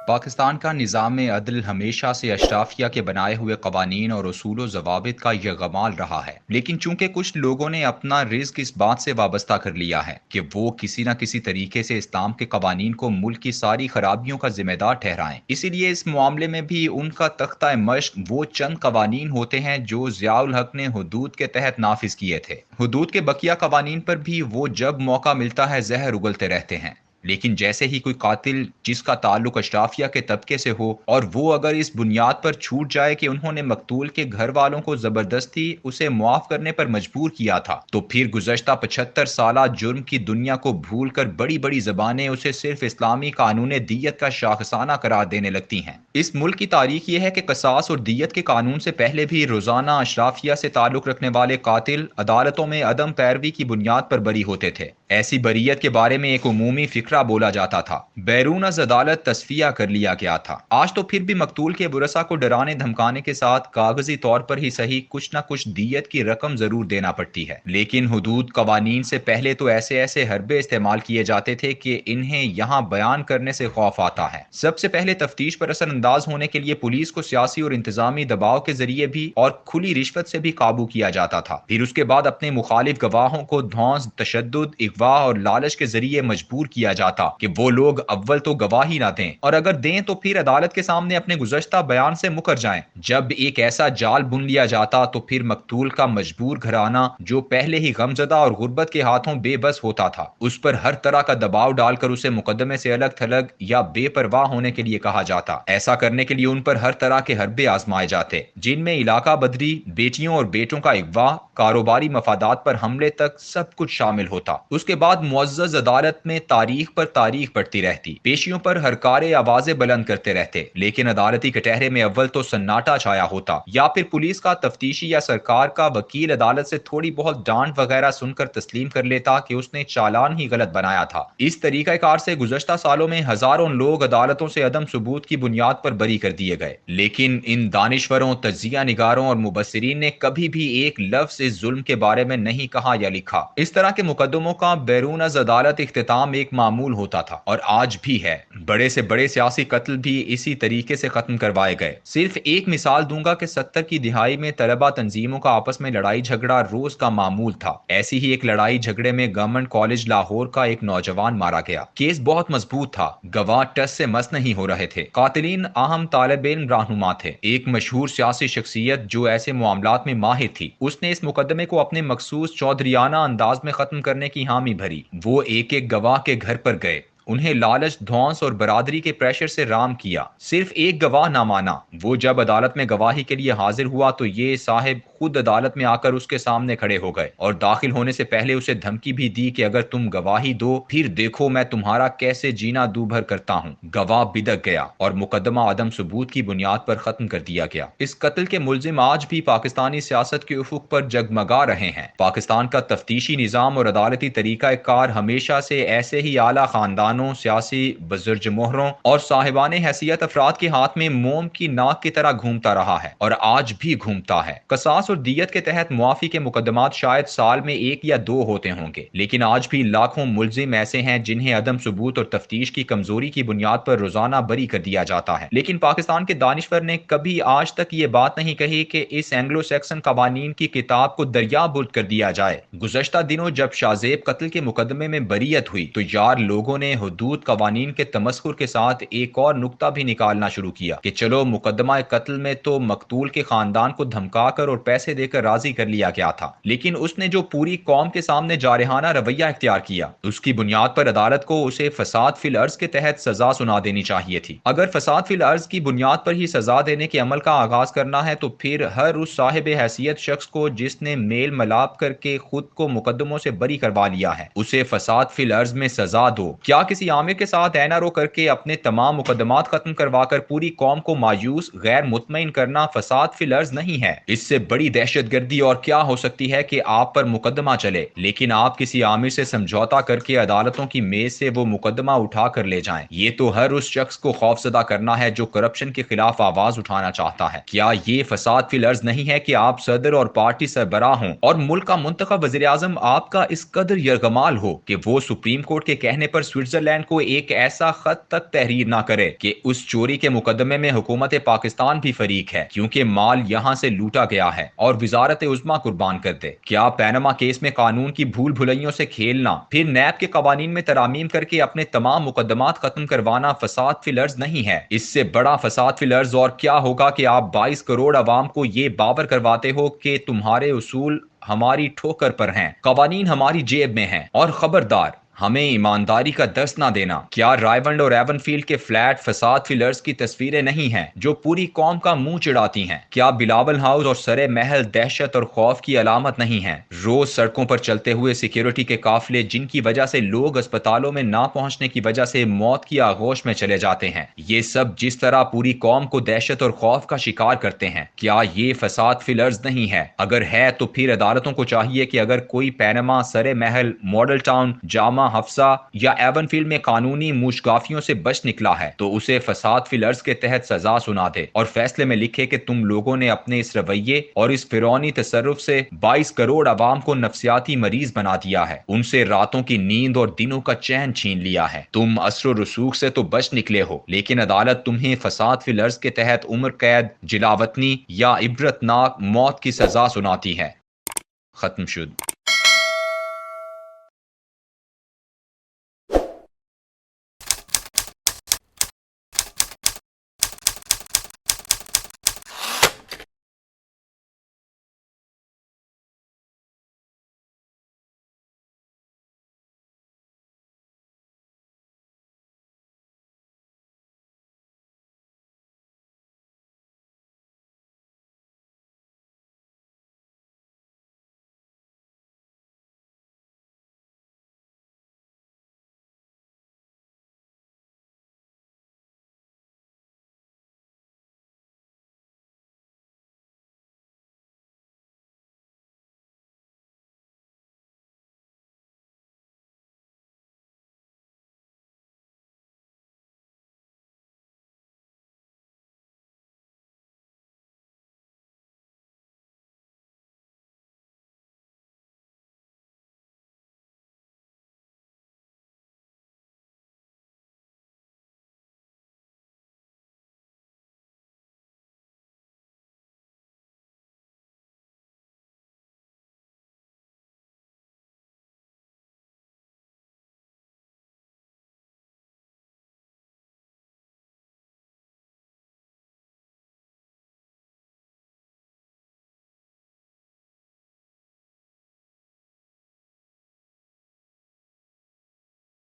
पाकिस्तान का निज़ाम-ए-अदल हमेशा से अशराफिया के बनाए हुए कवानीन और उसूल ज़वाबित का यगमाल रहा है। लेकिन चूंकि कुछ लोगों ने अपना रिज़्क इस बात से वाबस्ता कर लिया है कि वो किसी न किसी तरीके से इस्लाम के कवानीन को मुल्क की सारी खराबियों का जिम्मेदार ठहराएं। इसीलिए इस मामले में भी उनका तख्ता मश्क वो चंद कवानीन होते हैं जो ज़ियाउल हक ने हुदूद के तहत नाफिज किए थे। हुदूद के बकिया कवानीन पर भी वो जब मौका मिलता है जहर उगलते रहते हैं। लेकिन जैसे ही कोई कातिल जिसका ताल्लुक अशराफिया के तबके से हो और वो अगर इस बुनियाद पर छूट जाए कि उन्होंने मकतूल के घर वालों को जबरदस्ती उसे मुआफ करने पर मजबूर किया था, तो फिर गुज़श्ता 75 साला जुर्म की दुनिया को भूल कर बड़ी बड़ी जबानें उसे सिर्फ इस्लामी कानून दियत का शाखसाना करार देने लगती हैं। इस मुल्क की तारीख ये है कि कसास और दियत के कानून से पहले भी रोजाना अशराफिया से ताल्लुक रखने वाले कातिल अदालतों में अदम पैरवी की बुनियाद पर बरी होते थे। ऐसी बरीयत के बारे में एक उमूमी फिक्रा बोला जाता था, बैरून अज अदालत तस्फिया कर लिया गया था। आज तो फिर भी मकतूल के बुरसा को डराने धमकाने के साथ कागजी तौर पर ही सही कुछ न कुछ दियत की रकम जरूर देना पड़ती है। लेकिन हुदूद कवानीन से पहले तो ऐसे ऐसे हरबे इस्तेमाल किए जाते थे कि इन्हें यहाँ बयान करने से खौफ आता है। सबसे पहले तफ्तीश पर असरअंदाज होने के लिए पुलिस को सियासी और इंतजामी दबाव के जरिए भी और खुली रिश्वत से भी काबू किया जाता था। फिर उसके बाद अपने मुखालिफ गवाहों को धौंस, तशद्दुद, इगवा और लालच के जरिए मजबूर किया जाता कि वो लोग अव्वल तो गवाही ना दें और अगर दें तो फिर अदालत के सामने अपने गुज़श्ता बयान से मुकर जाएं। जब एक ऐसा जाल बुन लिया जाता तो फिर मकतूल का मजबूर घराना, जो पहले ही गमजदा और गुर्बत के हाथों बेबस होता था, उस पर हर तरह का दबाव डालकर उसे मुकदमे से अलग थलग या बेपरवाह होने के लिए कहा जाता। ऐसा करने के लिए उन पर हर तरह के हरबे आजमाए जाते, जिनमें इलाका बदरी, बेटियों और बेटों का अगवा, कारोबारी मफादात पर हमले तक सब कुछ शामिल होता। उसके बाद मुअज़्ज़ज़ अदालत में तारीख पर तारीख पड़ती रहती, पेशियों पर हरकारे आवाजें बुलंद करते रहते, लेकिन अदालती कटहरे में अव्वल तो सन्नाटा छाया होता या फिर पुलिस का तफ्तीशी या सरकार का वकील अदालत से थोड़ी बहुत डांट वगैरह सुनकर तस्लीम कर लेता कि उसने चालान ही गलत बनाया था। इस तरीकाकार से गुज़श्ता सालों में हजारों लोग अदालतों से अदम सबूत की बुनियाद पर बरी कर दिए गए, लेकिन इन दानिश्वरों, तजिया निगारों और मुबस्सिरीन ने कभी भी एक लफ्ज इस जुल्म के बारे में नहीं कहा या लिखा। इस तरह के मुकदमों का बैरून अज अदालत इख्तिताम एक मामूल होता था और आज भी है। बड़े से बड़े सियासी कत्ल भी इसी तरीके से खत्म करवाए गए। सिर्फ एक मिसाल दूंगा कि 70 की दिहाई में तलबा तंजीमों का आपस में लड़ाई झगड़ा रोज का मामूल था। ऐसी ही एक लड़ाई झगड़े में गवर्नमेंट कॉलेज लाहौर का एक नौजवान मारा गया। केस बहुत मजबूत था, गवाह टस से मस नहीं हो रहे थे, कातिलीन अहम तालिब इल्म रहनुमा थे। एक मशहूर सियासी शख्सियत जो ऐसे मामलात में माहिर थी, उसने इस मुकदमे को अपने मखसूस चौधरीयाना अंदाज में खत्म करने की हामी भरी। वो एक एक गवाह के घर पर गए, उन्हें लालच, धौंस और बरादरी के प्रेशर से राम किया। सिर्फ एक गवाह ना माना। वो जब अदालत में गवाही के लिए हाजिर हुआ तो ये साहिब खुद अदालत में आकर उसके सामने खड़े हो गए और दाखिल होने से पहले उसे धमकी भी दी कि अगर तुम गवाही दो फिर देखो मैं तुम्हारा कैसे जीना दूभर करता हूँ। गवाह बिदक गया और मुकदमा आदम सबूत की बुनियाद पर खत्म कर दिया गया। इस कत्ल के मुलजिम आज भी पाकिस्तानी सियासत के उफुक पर जगमगा रहे हैं। पाकिस्तान का तफ्तीशी निजाम और अदालती तरीका कार हमेशा से ऐसे ही आला खानदान, सियासी बुजुर्ग मोहरों और साहिबान हैसियत अफराद के हाथ में मोम की नाक की तरह घूमता रहा है और आज भी घूमता है। कसास और दियत के तहत मुआफी के मुकदमात शायद साल में एक या दो होते होंगे, लेकिन आज भी लाखों मुलजिम ऐसे हैं जिन्हें अदम सबूत और तफ्तीश की कमजोरी की बुनियाद पर रोजाना बरी कर दिया जाता है। लेकिन पाकिस्तान के दानिश्वर ने कभी आज तक ये बात नहीं कही कि इस एंग्लो सैक्सन कवानीन की किताब को दरिया बुर्द कर दिया जाए। गुज़श्ता दिनों जब शाहजेब कत्ल के मुकदमे में बरीयत हुई तो यार लोगों ने हुदूद कवानीन के तमस्कुर के साथ एक और नुक्ता भी निकालना शुरू किया कि चलो मुकदमा कत्ल में तो मकतूल के खानदान को धमकाकर और पैसे देकर राजी कर लिया गया था, लेकिन उसने जो पूरी कौम के सामने जारहाना रवैया इख्तियार किया उसकी बुनियाद पर अदालत को उसे फसाद फिल अर्ज के तहत सजा सुना देनी चाहिए थी। अगर फसाद फिल अर्ज की बुनियाद पर ही सजा देने के अमल का आगाज करना है तो फिर हर उस साहिब हैसियत शख्स को जिसने मेल मलाप करके खुद को मुकदमों से बरी करवा लिया है उसे फसाद फिल अर्ज में सजा दो। क्या किसी आमिर के साथ एनआरओ करके अपने तमाम मुकदमात खत्म करवाकर पूरी कौम को मायूस गैर मुतमईन करना फसाद फिल अर्ज नहीं है? इससे बड़ी दहशतगर्दी और क्या हो सकती है कि आप पर मुकदमा चले लेकिन आप किसी आमिर से समझौता करके अदालतों की मेज से वो मुकदमा उठा कर ले जाएं। ये तो हर उस शख्स को खौफजदा करना है जो करप्शन के खिलाफ आवाज उठाना चाहता है। क्या ये फसाद फिल अर्ज नहीं है कि आप सदर और पार्टी सरबराह हों और मुल्क का मुंतखब वज़ीर आज़म आपका इस कदर यरगमाल हो कि वो सुप्रीम कोर्ट के कहने पर स्विट्जरलैंड स्विट्जरलैंड को एक ऐसा खत तक तहरीर ना करे कि उस चोरी के मुकदमे में हुकूमत पाकिस्तान भी फरीक है, क्योंकि माल यहाँ से लूटा गया है, और वजारत उज़्मा कुर्बान कर दे। क्या पैनमा केस में कानून की भूल भुलैयों से खेलना, फिर नैब के कवानीन में तरामीम करके अपने तमाम मुकदमात खत्म करवाना फसाद फिलर्ज नहीं है? इससे बड़ा फसाद फिलर्ज और क्या होगा कि आप 22 करोड़ अवाम को ये बावर करवाते हो कि तुम्हारे उसूल हमारी ठोकर पर हैं, कवानीन हमारी जेब में हैं, और खबरदार हमें ईमानदारी का दर्स ना देना। क्या रायवंड और एवनफील्ड के फ्लैट फसाद फिलर्स की तस्वीरें नहीं हैं जो पूरी कौम का मुंह चिढ़ाती हैं? क्या बिलावल हाउस और सरे महल दहशत और खौफ की अलामत नहीं है? रोज सड़कों पर चलते हुए सिक्योरिटी के काफिले, जिनकी वजह से लोग अस्पतालों में ना पहुंचने की वजह से मौत की आगोश में चले जाते हैं, ये सब जिस तरह पूरी कौम को दहशत और खौफ का शिकार करते हैं, क्या ये फसाद फिलर्स नहीं है? अगर है तो फिर अदालतों को चाहिए कि अगर कोई पैनमा, सरे महल, मॉडल टाउन, जामा हफ्सा या एवनफील्ड में कानूनी मुशगाफियों से बच निकला है तो उसे फसाद फिलर्स के तहत सजा सुना दे, और फैसले में लिखे कि तुम लोगों ने अपने इस रवैये और इस फिरौनी तसर्रुफ से 22 करोड़ अवाम को नफ्सियाती मरीज बना दिया है, उनसे रातों की नींद और दिनों का चैन छीन लिया है। तुम असर रसूख से तो बच निकले हो, लेकिन अदालत तुम्हें फसाद फिलर्स के तहत उम्र कैद, जिलावतनी या इबरतनाक मौत की सजा सुनाती है। खत्म शुद।